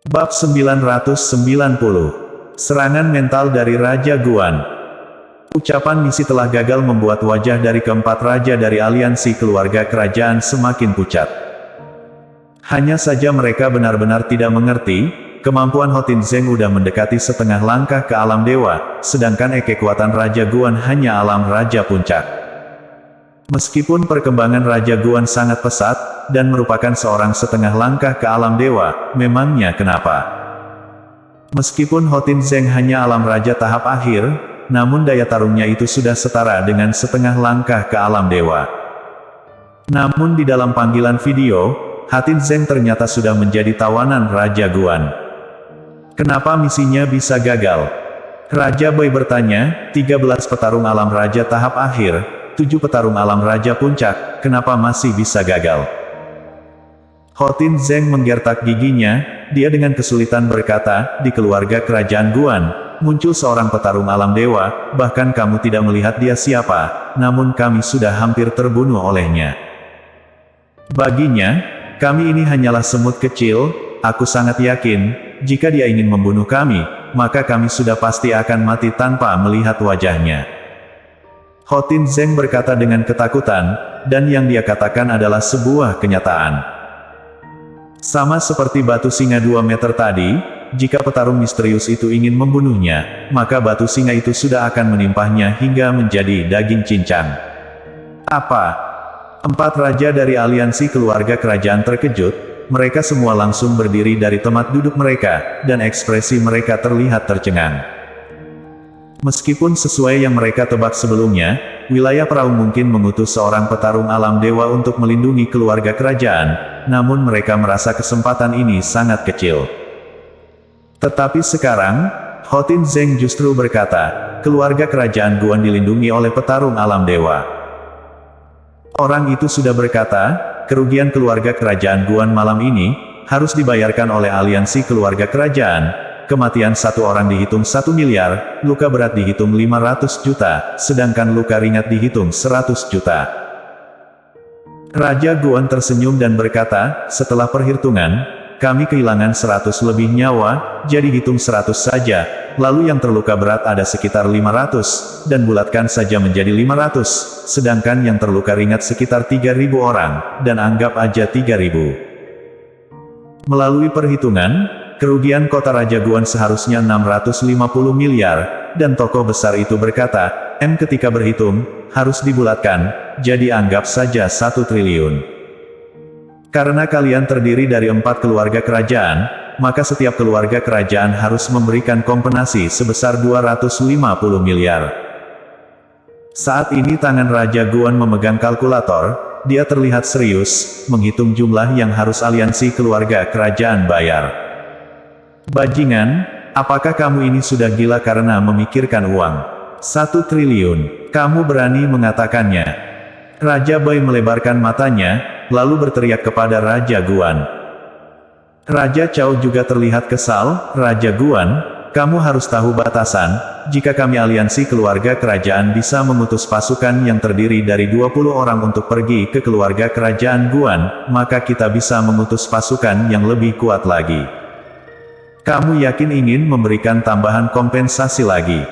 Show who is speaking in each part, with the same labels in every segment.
Speaker 1: Bab 990. Serangan mental dari Raja Guan. Ucapan misi telah gagal membuat wajah dari keempat raja dari aliansi keluarga kerajaan semakin pucat. Hanya saja mereka benar-benar tidak mengerti, kemampuan Hotin Zeng udah mendekati setengah langkah ke alam dewa, sedangkan kekuatan Raja Guan hanya alam Raja Puncak. Meskipun perkembangan Raja Guan sangat pesat, dan merupakan seorang setengah langkah ke alam dewa, memangnya kenapa? Meskipun Hotin Zeng hanya alam raja tahap akhir, namun daya tarungnya itu sudah setara dengan setengah langkah ke alam dewa. Namun di dalam panggilan video, Hotin Zeng ternyata sudah menjadi tawanan Raja Guan. Kenapa misinya bisa gagal? Raja Bai bertanya, 13 petarung alam raja tahap akhir, 7 petarung alam raja puncak, kenapa masih bisa gagal? Hotin Zeng menggertak giginya, dia dengan kesulitan berkata, di keluarga kerajaan Guan, muncul seorang petarung alam dewa, bahkan kamu tidak melihat dia siapa, namun kami sudah hampir terbunuh olehnya. Baginya, kami ini hanyalah semut kecil, aku sangat yakin, jika dia ingin membunuh kami, maka kami sudah pasti akan mati tanpa melihat wajahnya. Hotin Zeng berkata dengan ketakutan, dan yang dia katakan adalah sebuah kenyataan. Sama seperti batu singa 2 meter tadi, jika petarung misterius itu ingin membunuhnya, maka batu singa itu sudah akan menimpahnya hingga menjadi daging cincang. Apa? 4 raja dari aliansi keluarga kerajaan terkejut, mereka semua langsung berdiri dari tempat duduk mereka, dan ekspresi mereka terlihat tercengang. Meskipun sesuai yang mereka tebak sebelumnya, wilayah perahu mungkin mengutus seorang petarung alam dewa untuk melindungi keluarga kerajaan, namun mereka merasa kesempatan ini sangat kecil. Tetapi sekarang, Hotin Zeng justru berkata, keluarga kerajaan Guan dilindungi oleh petarung alam dewa. Orang itu sudah berkata, kerugian keluarga kerajaan Guan malam ini, harus dibayarkan oleh aliansi keluarga kerajaan. Kematian satu orang dihitung 1 miliar, luka berat dihitung 500 juta, sedangkan luka ringan dihitung 100 juta. Raja Guan tersenyum dan berkata, setelah perhitungan, kami kehilangan 100 lebih nyawa, jadi hitung 100 saja, lalu yang terluka berat ada sekitar 500, dan bulatkan saja menjadi 500, sedangkan yang terluka ringan sekitar 3.000 orang, dan anggap aja 3.000. Melalui perhitungan, kerugian kota Raja Guan seharusnya 650 miliar, dan tokoh besar itu berkata, ketika berhitung, harus dibulatkan, jadi anggap saja 1 triliun. Karena kalian terdiri dari 4 keluarga kerajaan, maka setiap keluarga kerajaan harus memberikan kompensasi sebesar 250 miliar. Saat ini tangan Raja Guan memegang kalkulator, dia terlihat serius, menghitung jumlah yang harus aliansi keluarga kerajaan bayar. Bajingan, apakah kamu ini sudah gila karena memikirkan uang? 1 triliun, kamu berani mengatakannya? Raja Bai melebarkan matanya, lalu berteriak kepada Raja Guan. Raja Chao juga terlihat kesal, Raja Guan, kamu harus tahu batasan, jika kami aliansi keluarga kerajaan bisa mengutus pasukan yang terdiri dari 20 orang untuk pergi ke keluarga kerajaan Guan, maka kita bisa mengutus pasukan yang lebih kuat lagi. Kamu yakin ingin memberikan tambahan kompensasi lagi?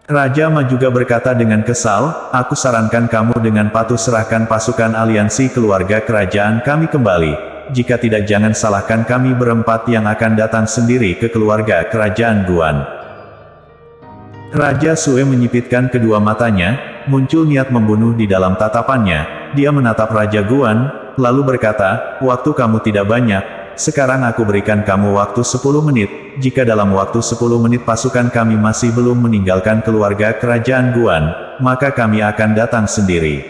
Speaker 1: Raja Ma juga berkata dengan kesal, aku sarankan kamu dengan patuh serahkan pasukan aliansi keluarga kerajaan kami kembali. Jika tidak jangan salahkan kami berempat yang akan datang sendiri ke keluarga kerajaan Guan. Raja Sue menyipitkan kedua matanya, muncul niat membunuh di dalam tatapannya. Dia menatap Raja Guan, lalu berkata, waktu kamu tidak banyak. Sekarang aku berikan kamu waktu 10 menit, jika dalam waktu 10 menit pasukan kami masih belum meninggalkan keluarga kerajaan Guan, maka kami akan datang sendiri.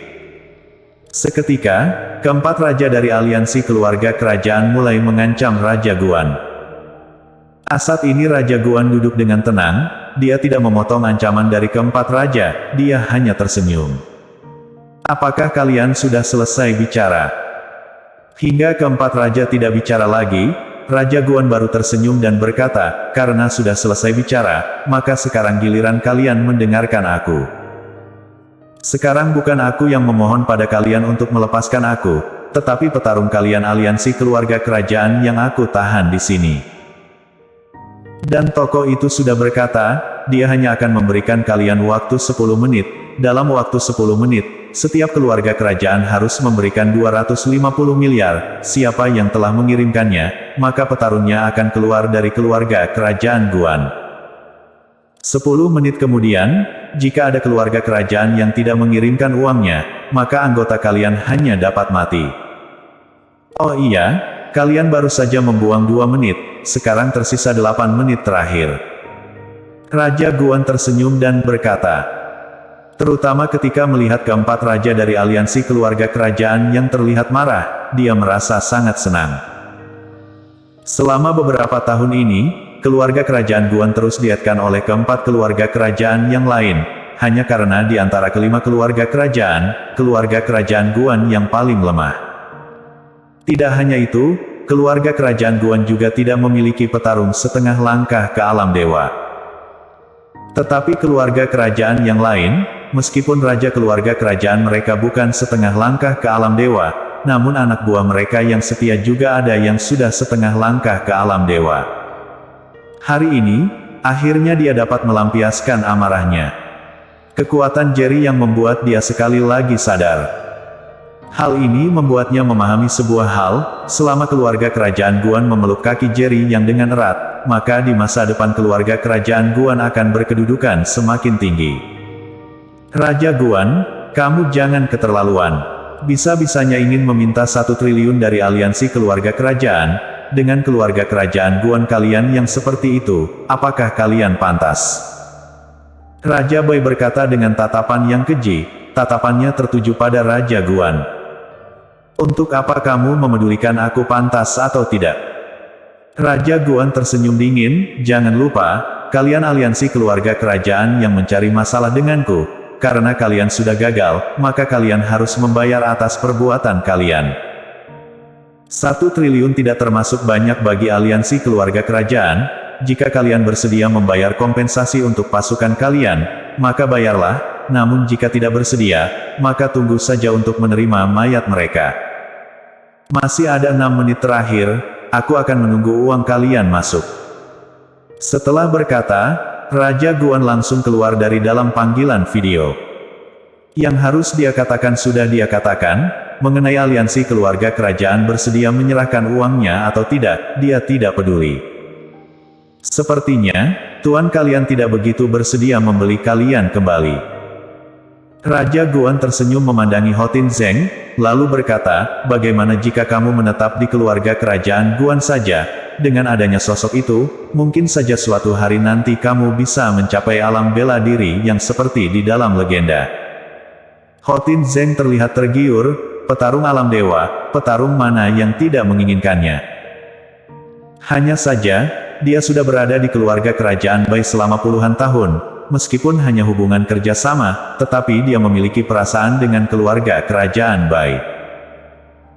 Speaker 1: Seketika, keempat raja dari aliansi keluarga kerajaan mulai mengancam Raja Guan. Saat ini Raja Guan duduk dengan tenang, dia tidak memotong ancaman dari keempat raja, dia hanya tersenyum. Apakah kalian sudah selesai bicara? Hingga keempat raja tidak bicara lagi, Raja Guan baru tersenyum dan berkata, karena sudah selesai bicara, maka sekarang giliran kalian mendengarkan aku. Sekarang bukan aku yang memohon pada kalian untuk melepaskan aku, tetapi petarung kalian aliansi keluarga kerajaan yang aku tahan di sini. Dan tokoh itu sudah berkata, dia hanya akan memberikan kalian waktu 10 menit. Dalam waktu 10 menit, setiap keluarga kerajaan harus memberikan 250 miliar. Siapa yang telah mengirimkannya, maka petarungnya akan keluar dari keluarga kerajaan Guan. 10 menit kemudian, jika ada keluarga kerajaan yang tidak mengirimkan uangnya, maka anggota kalian hanya dapat mati. Oh iya, kalian baru saja membuang 2 menit, sekarang tersisa 8 menit terakhir. Raja Guan tersenyum dan berkata, terutama ketika melihat keempat raja dari aliansi keluarga kerajaan yang terlihat marah, dia merasa sangat senang. Selama beberapa tahun ini, keluarga kerajaan Guan terus dietkan oleh keempat keluarga kerajaan yang lain, hanya karena di antara kelima keluarga kerajaan Guan yang paling lemah. Tidak hanya itu, keluarga kerajaan Guan juga tidak memiliki petarung setengah langkah ke alam dewa. Tetapi keluarga kerajaan yang lain, meskipun raja keluarga kerajaan mereka bukan setengah langkah ke alam dewa, namun anak buah mereka yang setia juga ada yang sudah setengah langkah ke alam dewa. Hari ini, akhirnya dia dapat melampiaskan amarahnya. Kekuatan Jerry yang membuat dia sekali lagi sadar. Hal ini membuatnya memahami sebuah hal, selama keluarga kerajaan Guan memeluk kaki Jerry yang dengan erat, maka di masa depan keluarga kerajaan Guan akan berkedudukan semakin tinggi. Raja Guan, kamu jangan keterlaluan. Bisa-bisanya ingin meminta 1 triliun dari aliansi keluarga kerajaan, dengan keluarga kerajaan Guan kalian yang seperti itu, apakah kalian pantas? Raja Bai berkata dengan tatapan yang keji, tatapannya tertuju pada Raja Guan. Untuk apa kamu memedulikan aku pantas atau tidak? Raja Guan tersenyum dingin, jangan lupa, kalian aliansi keluarga kerajaan yang mencari masalah denganku. Karena kalian sudah gagal, maka kalian harus membayar atas perbuatan kalian. 1 triliun tidak termasuk banyak bagi aliansi keluarga kerajaan. Jika kalian bersedia membayar kompensasi untuk pasukan kalian, maka bayarlah. Namun jika tidak bersedia, maka tunggu saja untuk menerima mayat mereka. Masih ada 6 menit terakhir, aku akan menunggu uang kalian masuk. Setelah berkata, Raja Guan langsung keluar dari dalam panggilan video. Yang harus dia katakan sudah dia katakan, mengenai aliansi keluarga kerajaan bersedia menyerahkan uangnya atau tidak, dia tidak peduli. Sepertinya, tuan kalian tidak begitu bersedia membeli kalian kembali. Raja Guan tersenyum memandangi Hotin Zeng, lalu berkata, bagaimana jika kamu menetap di keluarga kerajaan Guan saja? Dengan adanya sosok itu, mungkin saja suatu hari nanti kamu bisa mencapai alam bela diri yang seperti di dalam legenda. Hotin Zeng terlihat tergiur, petarung alam dewa, petarung mana yang tidak menginginkannya. Hanya saja, dia sudah berada di keluarga kerajaan Bai selama puluhan tahun. Meskipun hanya hubungan kerja sama, tetapi dia memiliki perasaan dengan keluarga kerajaan Bai.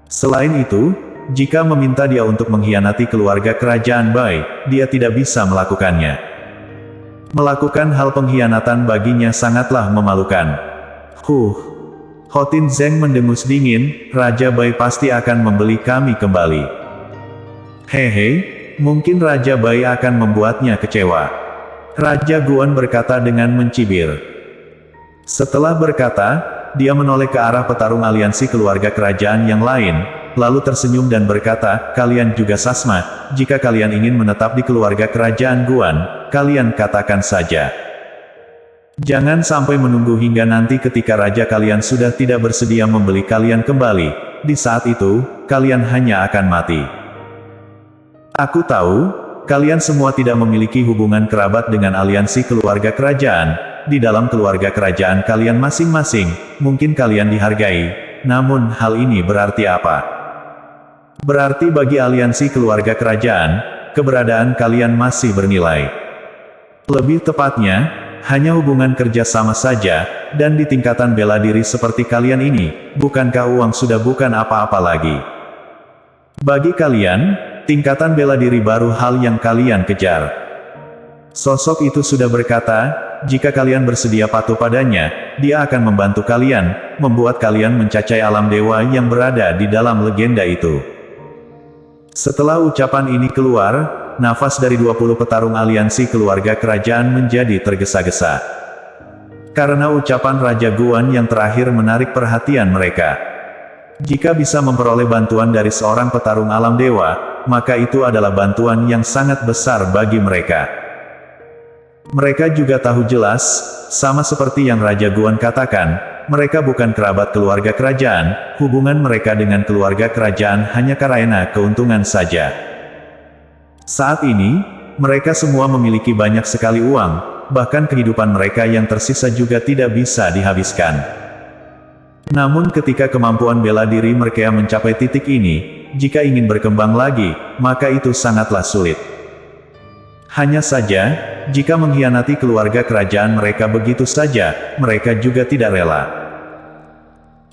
Speaker 1: Selain itu, jika meminta dia untuk mengkhianati keluarga kerajaan Bai, dia tidak bisa melakukannya. Melakukan hal pengkhianatan baginya sangatlah memalukan. Hotin Zeng mendengus dingin, Raja Bai pasti akan membeli kami kembali. Hehe, mungkin Raja Bai akan membuatnya kecewa. Raja Guan berkata dengan mencibir. Setelah berkata, dia menoleh ke arah petarung aliansi keluarga kerajaan yang lain, lalu tersenyum dan berkata, kalian juga sasma, jika kalian ingin menetap di keluarga kerajaan Guan, kalian katakan saja. Jangan sampai menunggu hingga nanti ketika raja kalian sudah tidak bersedia membeli kalian kembali, di saat itu, kalian hanya akan mati. Aku tahu, kalian semua tidak memiliki hubungan kerabat dengan aliansi keluarga kerajaan. Di dalam keluarga kerajaan kalian masing-masing, mungkin kalian dihargai, namun hal ini berarti apa? Berarti bagi aliansi keluarga kerajaan, keberadaan kalian masih bernilai. Lebih tepatnya, hanya hubungan kerja sama saja, dan di tingkatan bela diri seperti kalian ini, bukankah uang sudah bukan apa-apa lagi? Bagi kalian, tingkatan bela diri baru hal yang kalian kejar. Sosok itu sudah berkata, jika kalian bersedia patuh padanya, dia akan membantu kalian, membuat kalian mencacai alam dewa yang berada di dalam legenda itu. Setelah ucapan ini keluar, nafas dari 20 petarung aliansi keluarga kerajaan menjadi tergesa-gesa. Karena ucapan Raja Guan yang terakhir menarik perhatian mereka. Jika bisa memperoleh bantuan dari seorang petarung alam dewa, maka itu adalah bantuan yang sangat besar bagi mereka. Mereka juga tahu jelas, sama seperti yang Raja Guan katakan, mereka bukan kerabat keluarga kerajaan, hubungan mereka dengan keluarga kerajaan hanya karena keuntungan saja. Saat ini, mereka semua memiliki banyak sekali uang, bahkan kehidupan mereka yang tersisa juga tidak bisa dihabiskan. Namun ketika kemampuan bela diri mereka mencapai titik ini, jika ingin berkembang lagi, maka itu sangatlah sulit. Hanya saja, jika mengkhianati keluarga kerajaan mereka begitu saja, mereka juga tidak rela.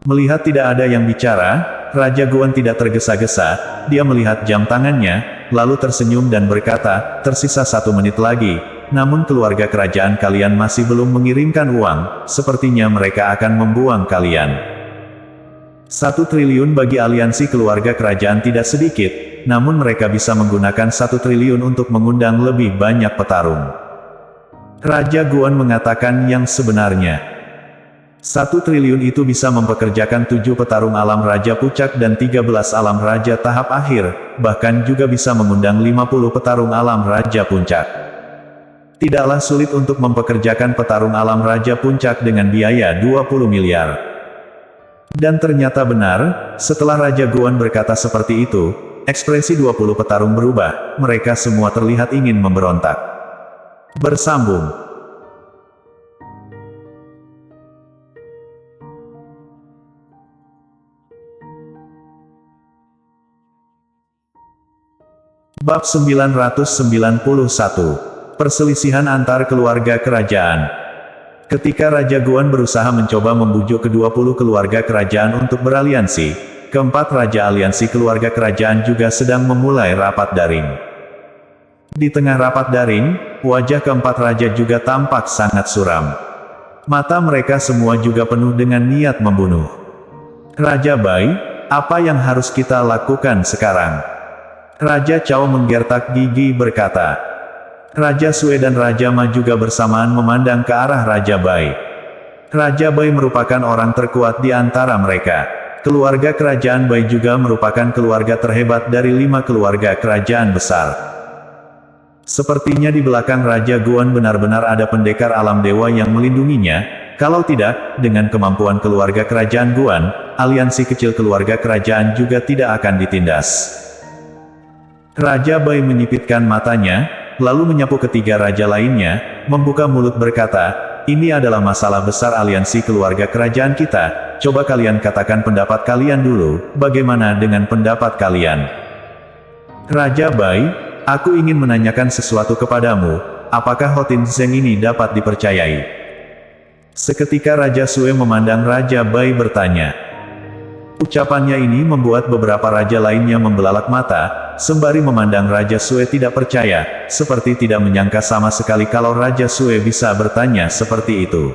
Speaker 1: Melihat tidak ada yang bicara, Raja Guan tidak tergesa-gesa, dia melihat jam tangannya, lalu tersenyum dan berkata, tersisa 1 menit lagi, namun keluarga kerajaan kalian masih belum mengirimkan uang, sepertinya mereka akan membuang kalian. 1 triliun bagi aliansi keluarga kerajaan tidak sedikit, namun mereka bisa menggunakan 1 triliun untuk mengundang lebih banyak petarung. Raja Guan mengatakan yang sebenarnya. 1 triliun itu bisa mempekerjakan 7 petarung alam Raja Puncak dan 13 alam Raja tahap akhir, bahkan juga bisa mengundang 50 petarung alam Raja Puncak. Tidaklah sulit untuk mempekerjakan petarung alam Raja Puncak dengan biaya 20 miliar. Dan ternyata benar, setelah Raja Guan berkata seperti itu, ekspresi 20 petarung berubah, mereka semua terlihat ingin memberontak. Bersambung. Bab 991. Perselisihan antar keluarga kerajaan. Ketika Raja Guan berusaha mencoba membujuk ke-20 keluarga kerajaan untuk beraliansi, keempat raja aliansi keluarga kerajaan juga sedang memulai rapat daring. Di tengah rapat daring, wajah keempat raja juga tampak sangat suram. Mata mereka semua juga penuh dengan niat membunuh. Raja Bai, apa yang harus kita lakukan sekarang? Raja Cao menggertak gigi berkata. Raja Sue dan Raja Ma juga bersamaan memandang ke arah Raja Bai. Raja Bai merupakan orang terkuat di antara mereka. Keluarga kerajaan Bai juga merupakan keluarga terhebat dari 5 keluarga kerajaan besar. Sepertinya di belakang Raja Guan benar-benar ada pendekar alam dewa yang melindunginya. Kalau tidak, dengan kemampuan keluarga kerajaan Guan, aliansi kecil keluarga kerajaan juga tidak akan ditindas. Raja Bai menyipitkan matanya, lalu menyapu ketiga raja lainnya, membuka mulut berkata, ini adalah masalah besar aliansi keluarga kerajaan kita, coba kalian katakan pendapat kalian dulu, bagaimana dengan pendapat kalian? Raja Bai, aku ingin menanyakan sesuatu kepadamu, apakah Hotin Zeng ini dapat dipercayai? Seketika Raja Sue memandang Raja Bai bertanya. Ucapannya ini membuat beberapa raja lainnya membelalak mata, sembari memandang Raja Sue tidak percaya, seperti tidak menyangka sama sekali kalau Raja Sue bisa bertanya seperti itu.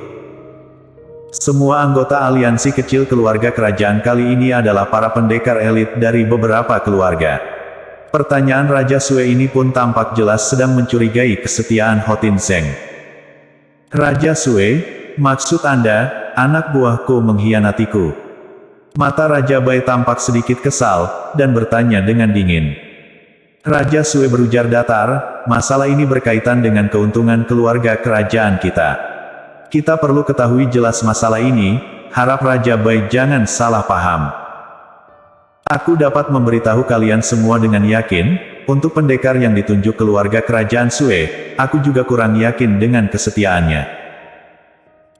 Speaker 1: Semua anggota aliansi kecil keluarga kerajaan kali ini adalah para pendekar elit dari beberapa keluarga. Pertanyaan Raja Sue ini pun tampak jelas sedang mencurigai kesetiaan Hotin Zeng. Raja Sue, maksud Anda, anak buahku mengkhianatiku? Mata Raja Bai tampak sedikit kesal, dan bertanya dengan dingin. Raja Sue berujar datar, masalah ini berkaitan dengan keuntungan keluarga kerajaan kita. Kita perlu ketahui jelas masalah ini, harap Raja Bai jangan salah paham. Aku dapat memberitahu kalian semua dengan yakin, untuk pendekar yang ditunjuk keluarga kerajaan Sue, aku juga kurang yakin dengan kesetiaannya.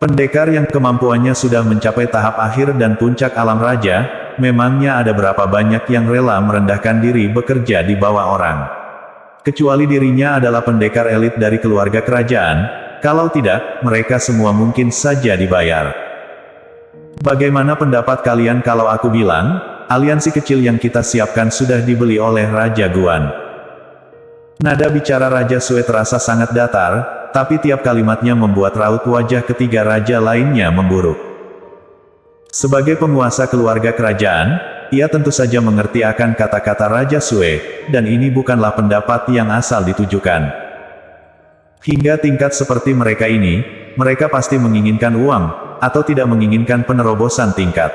Speaker 1: Pendekar yang kemampuannya sudah mencapai tahap akhir dan puncak alam raja, memangnya ada berapa banyak yang rela merendahkan diri bekerja di bawah orang? Kecuali dirinya adalah pendekar elit dari keluarga kerajaan, kalau tidak, mereka semua mungkin saja dibayar. Bagaimana pendapat kalian kalau aku bilang, aliansi kecil yang kita siapkan sudah dibeli oleh Raja Guan? Nada bicara Raja Sue terasa sangat datar, tapi tiap kalimatnya membuat raut wajah ketiga raja lainnya memburuk. Sebagai penguasa keluarga kerajaan, ia tentu saja mengerti akan kata-kata Raja Sue, dan ini bukanlah pendapat yang asal ditujukan. Hingga tingkat seperti mereka ini, mereka pasti menginginkan uang, atau tidak menginginkan penerobosan tingkat.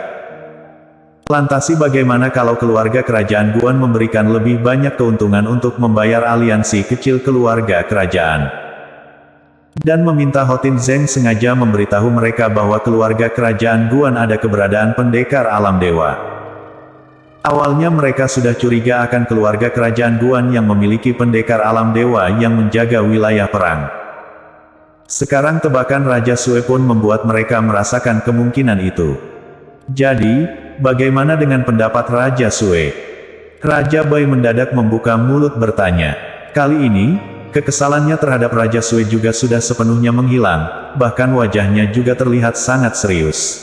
Speaker 1: Lantas bagaimana kalau keluarga kerajaan Guan memberikan lebih banyak keuntungan untuk membayar aliansi kecil keluarga kerajaan? Dan meminta Hotin Zeng sengaja memberitahu mereka bahwa keluarga kerajaan Guan ada keberadaan pendekar alam dewa. Awalnya mereka sudah curiga akan keluarga kerajaan Guan yang memiliki pendekar alam dewa yang menjaga wilayah perang. Sekarang tebakan Raja Sue pun membuat mereka merasakan kemungkinan itu. Jadi, bagaimana dengan pendapat Raja Sue? Raja Bai mendadak membuka mulut bertanya. Kali ini, kekesalannya terhadap Raja Sue juga sudah sepenuhnya menghilang, bahkan wajahnya juga terlihat sangat serius.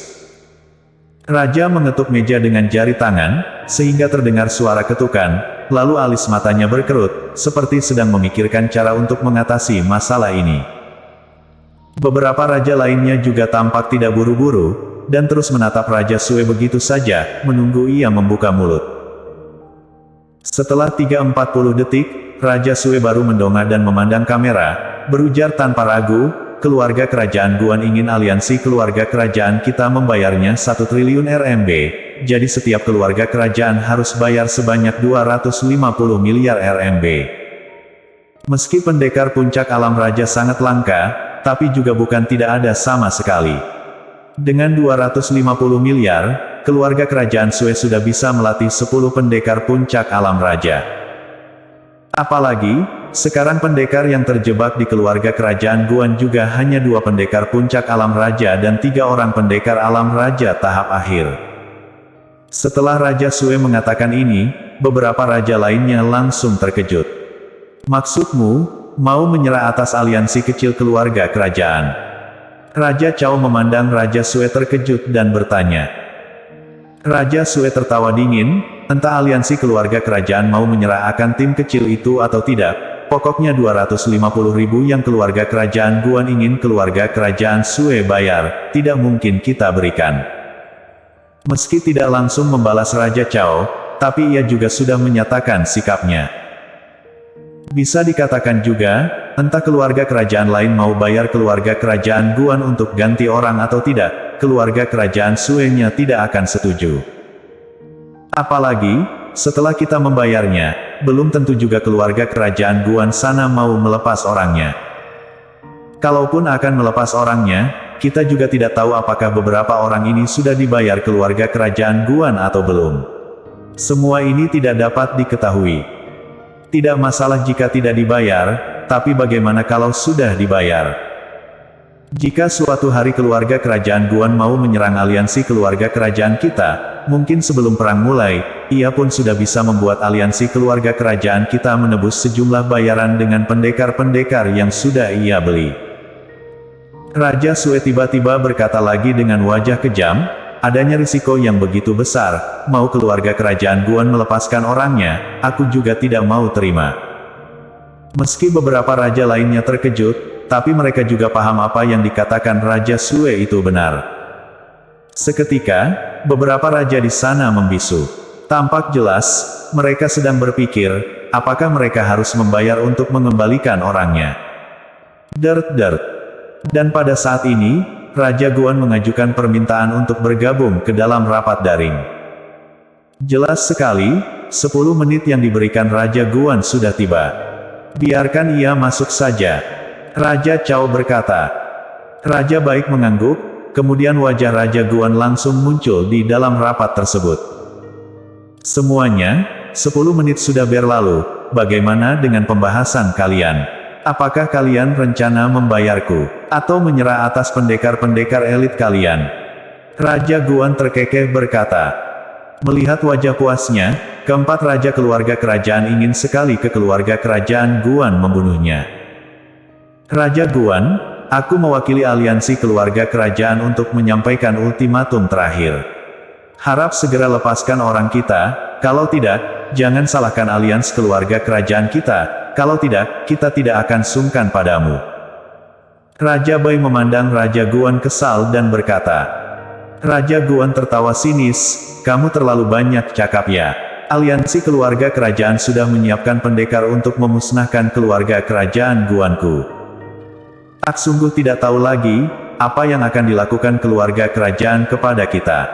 Speaker 1: Raja mengetuk meja dengan jari tangan, sehingga terdengar suara ketukan, lalu alis matanya berkerut, seperti sedang memikirkan cara untuk mengatasi masalah ini. Beberapa raja lainnya juga tampak tidak buru-buru, dan terus menatap Raja Sue begitu saja, menunggu ia membuka mulut. Setelah 3-40 detik, Raja Sue baru mendongak dan memandang kamera, berujar tanpa ragu, keluarga kerajaan Guan ingin aliansi keluarga kerajaan kita membayarnya 1 triliun RMB, jadi setiap keluarga kerajaan harus bayar sebanyak 250 miliar RMB. Meski pendekar puncak alam raja sangat langka, tapi juga bukan tidak ada sama sekali. Dengan 250 miliar, keluarga kerajaan Sue sudah bisa melatih 10 pendekar puncak alam raja. Apalagi, sekarang pendekar yang terjebak di keluarga kerajaan Guan juga hanya 2 pendekar puncak alam raja dan 3 orang pendekar alam raja tahap akhir. Setelah Raja Sue mengatakan ini, beberapa raja lainnya langsung terkejut. Maksudmu, mau menyerah atas aliansi kecil keluarga kerajaan? Raja Chao memandang Raja Sue terkejut dan bertanya. Raja Sue tertawa dingin, entah aliansi keluarga kerajaan mau menyerah akan tim kecil itu atau tidak, pokoknya 250 ribu yang keluarga kerajaan Guan ingin keluarga kerajaan Sue bayar, tidak mungkin kita berikan. Meski tidak langsung membalas Raja Chao, tapi ia juga sudah menyatakan sikapnya. Bisa dikatakan juga, entah keluarga kerajaan lain mau bayar keluarga kerajaan Guan untuk ganti orang atau tidak, keluarga kerajaan Sue-nya tidak akan setuju. Apalagi, setelah kita membayarnya, belum tentu juga keluarga kerajaan Guan sana mau melepas orangnya. Kalaupun akan melepas orangnya, kita juga tidak tahu apakah beberapa orang ini sudah dibayar keluarga kerajaan Guan atau belum. Semua ini tidak dapat diketahui. Tidak masalah jika tidak dibayar, tapi bagaimana kalau sudah dibayar? Jika suatu hari keluarga kerajaan Guan mau menyerang aliansi keluarga kerajaan kita, mungkin sebelum perang mulai, ia pun sudah bisa membuat aliansi keluarga kerajaan kita menebus sejumlah bayaran dengan pendekar-pendekar yang sudah ia beli. Raja Sue tiba-tiba berkata lagi dengan wajah kejam, adanya risiko yang begitu besar, mau keluarga kerajaan Guan melepaskan orangnya, aku juga tidak mau terima. Meski beberapa raja lainnya terkejut, tapi mereka juga paham apa yang dikatakan Raja Sue itu benar. Seketika, beberapa raja di sana membisu. Tampak jelas, mereka sedang berpikir, apakah mereka harus membayar untuk mengembalikan orangnya. Dert. Dan pada saat ini, Raja Guan mengajukan permintaan untuk bergabung ke dalam rapat daring. Jelas sekali, 10 menit yang diberikan Raja Guan sudah tiba. Biarkan ia masuk saja. Raja Chao berkata. Raja baik mengangguk, kemudian wajah Raja Guan langsung muncul di dalam rapat tersebut. Semuanya, 10 menit sudah berlalu, bagaimana dengan pembahasan kalian? Apakah kalian rencana membayarku, atau menyerah atas pendekar-pendekar elit kalian? Raja Guan terkekeh berkata. Melihat wajah puasnya, keempat raja keluarga kerajaan ingin sekali ke keluarga kerajaan Guan membunuhnya. Raja Guan, aku mewakili aliansi keluarga kerajaan untuk menyampaikan ultimatum terakhir. Harap segera lepaskan orang kita, kalau tidak, jangan salahkan alians keluarga kerajaan kita, kalau tidak, kita tidak akan sungkan padamu. Raja Bai memandang Raja Guan kesal dan berkata. Raja Guan tertawa sinis, kamu terlalu banyak cakap ya. Aliansi keluarga kerajaan sudah menyiapkan pendekar untuk memusnahkan keluarga kerajaan Guanku. Aku sungguh tidak tahu lagi, apa yang akan dilakukan keluarga kerajaan kepada kita.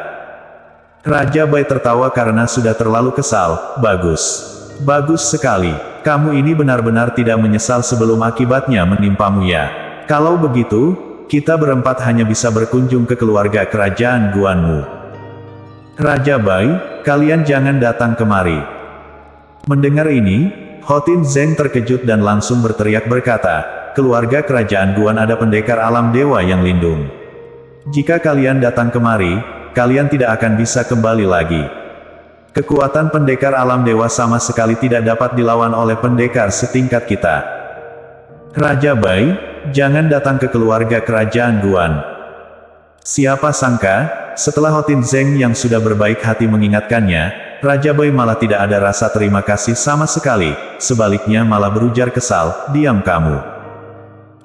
Speaker 1: Raja Bai tertawa karena sudah terlalu kesal. Bagus. Bagus sekali. Kamu ini benar-benar tidak menyesal sebelum akibatnya menimpamu ya. Kalau begitu, kita berempat hanya bisa berkunjung ke keluarga kerajaan Guanmu. Raja Bai, kalian jangan datang kemari. Mendengar ini, Hotin Zeng terkejut dan langsung berteriak berkata, keluarga kerajaan Guan ada pendekar alam dewa yang lindung. Jika kalian datang kemari, kalian tidak akan bisa kembali lagi. Kekuatan pendekar alam dewa sama sekali tidak dapat dilawan oleh pendekar setingkat kita. Raja Bai, jangan datang ke keluarga kerajaan Guan. Siapa sangka, setelah Hotin Zeng yang sudah berbaik hati mengingatkannya, Raja Bai malah tidak ada rasa terima kasih sama sekali, sebaliknya malah berujar kesal, diam kamu.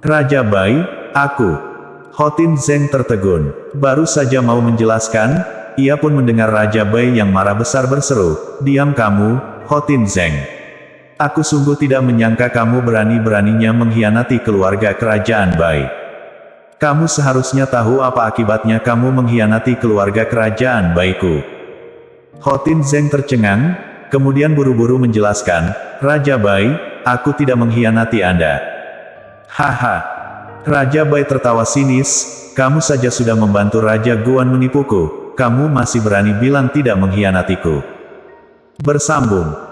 Speaker 1: Raja Bai, aku. Hotin Zeng tertegun, baru saja mau menjelaskan, ia pun mendengar Raja Bai yang marah besar berseru, diam kamu, Hotin Zeng. Aku sungguh tidak menyangka kamu berani-beraninya mengkhianati keluarga kerajaan Bai. Kamu seharusnya tahu apa akibatnya kamu mengkhianati keluarga kerajaan Baiku. Hotin Zeng tercengang, kemudian buru-buru menjelaskan, Raja Bai, aku tidak mengkhianati Anda. Haha. Raja Bai tertawa sinis, kamu saja sudah membantu Raja Guan menipuku, kamu masih berani bilang tidak mengkhianatiku. Bersambung.